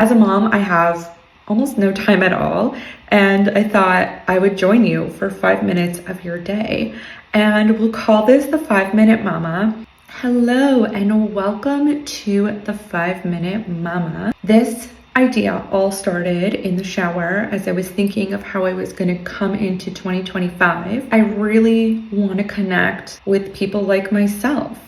As a mom, I have almost no time at all, and I thought I would join you for 5 minutes of your day. And we'll call this the 5 Minute Mama. Hello, and welcome to the 5 Minute Mama. This idea all started in the shower as I was thinking of how I was going to come into 2025. I really want to connect with people like myself,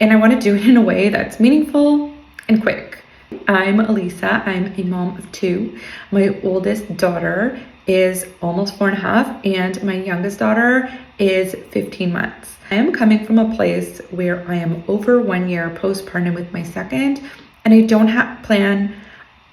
and I want to do it in a way that's meaningful and quick. I'm Elisa. I'm a mom of two. My oldest daughter is almost 4.5, and my youngest daughter is 15 months. I am coming from a place where I am over 1 year postpartum with my second, and I don't plan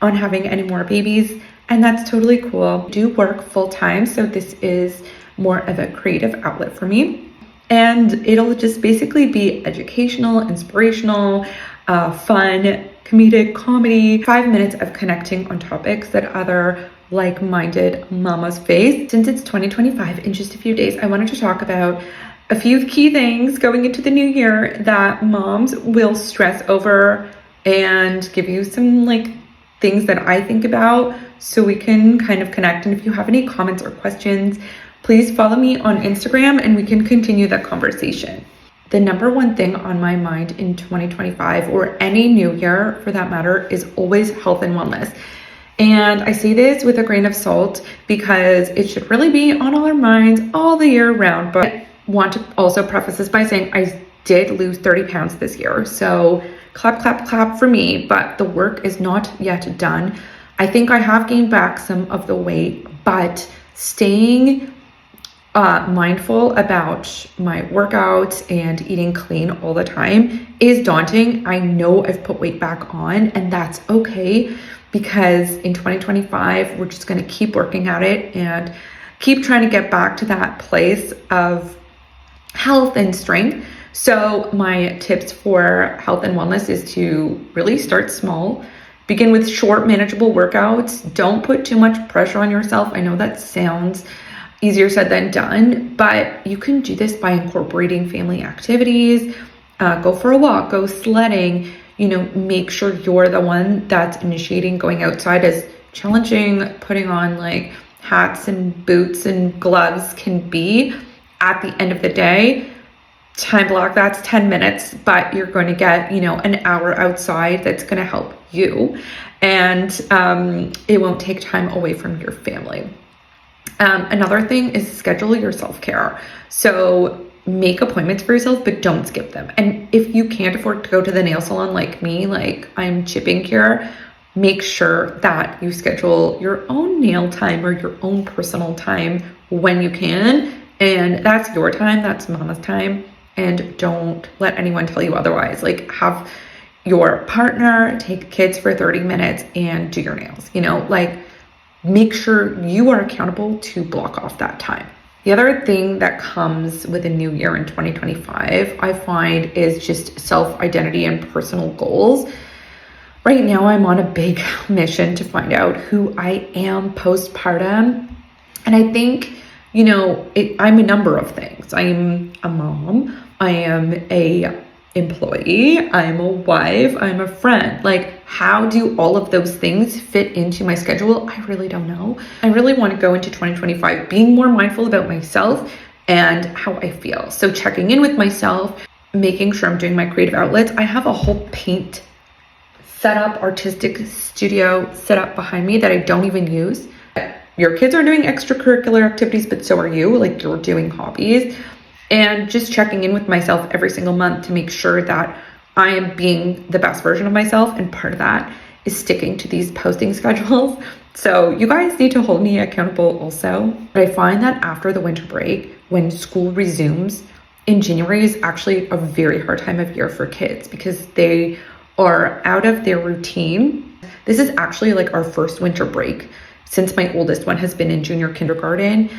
on having any more babies, and that's totally cool. I do work full time, so this is more of a creative outlet for me, and it'll just basically be educational, inspirational, fun, comedic comedy, 5 minutes of connecting on topics that other like-minded mamas face. Since it's 2025, in just a few days, I wanted to talk about a few key things going into the new year that moms will stress over, and give you some things that I think about so we can kind of connect. And if you have any comments or questions, please follow me on Instagram and we can continue that conversation. The number one thing on my mind in 2025, or any new year for that matter, is always health and wellness. And I say this with a grain of salt because it should really be on all our minds all the year round. But I want to also preface this by saying I did lose 30 pounds this year. So clap, clap, clap for me, but the work is not yet done. I think I have gained back some of the weight, but staying mindful about my workouts and eating clean all the time is daunting. I know I've put weight back on, and that's okay, because in 2025, we're just going to keep working at it and keep trying to get back to that place of health and strength. So my tips for health and wellness is to really start small. Begin with short, manageable workouts. Don't put too much pressure on yourself. I know that sounds easier said than done, but you can do this by incorporating family activities. Go for a walk, go sledding, make sure you're the one that's initiating going outside. As challenging putting on hats and boots and gloves can be, at the end of the day, time block, that's 10 minutes, but you're going to get, an hour outside that's going to help you, and it won't take time away from your family. Another thing is schedule your self-care. So make appointments for yourself, but don't skip them. And if you can't afford to go to the nail salon like me, I'm chipping here, make sure that you schedule your own nail time or your own personal time when you can. And that's your time, that's mama's time. And don't let anyone tell you otherwise. Have your partner take kids for 30 minutes and do your nails, make sure you are accountable to block off that time. The other thing that comes with a new year in 2025, I find, is just self-identity and personal goals. Right now, I'm on a big mission to find out who I am postpartum. And I think, I'm a number of things. I'm a mom, I am a employee, I'm a wife, I'm a friend. How do all of those things fit into my schedule? I really don't know. I really want to go into 2025 being more mindful about myself and how I feel. So checking in with myself, making sure I'm doing my creative outlets. I have a whole paint setup, artistic studio set up behind me that I don't even use. Your kids are doing extracurricular activities, but so are you. You're doing hobbies. And just checking in with myself every single month to make sure that I am being the best version of myself. And part of that is sticking to these posting schedules. So you guys need to hold me accountable also. But I find that after the winter break, when school resumes in January, is actually a very hard time of year for kids because they are out of their routine. This is actually our first winter break since my oldest one has been in junior kindergarten.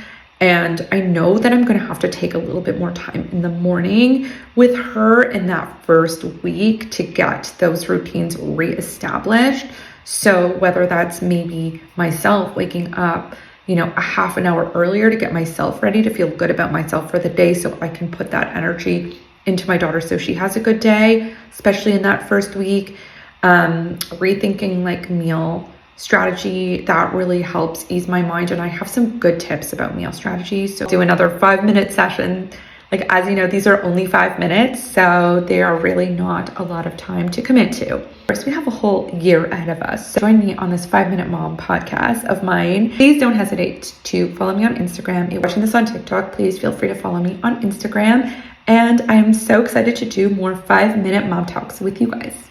And I know that I'm going to have to take a little bit more time in the morning with her in that first week to get those routines reestablished. So whether that's maybe myself waking up, a half an hour earlier to get myself ready to feel good about myself for the day so I can put that energy into my daughter so she has a good day, especially in that first week. Rethinking meal strategy that really helps ease my mind. And I have some good tips about meal strategies. So do another 5-minute session. Like, as you know, these are only 5 minutes, so they are really not a lot of time to commit to. First, we have a whole year ahead of us. So join me on this 5-Minute Mom podcast of mine. Please don't hesitate to follow me on Instagram. If you're watching this on TikTok, please feel free to follow me on Instagram. And I am so excited to do more 5-minute mom talks with you guys.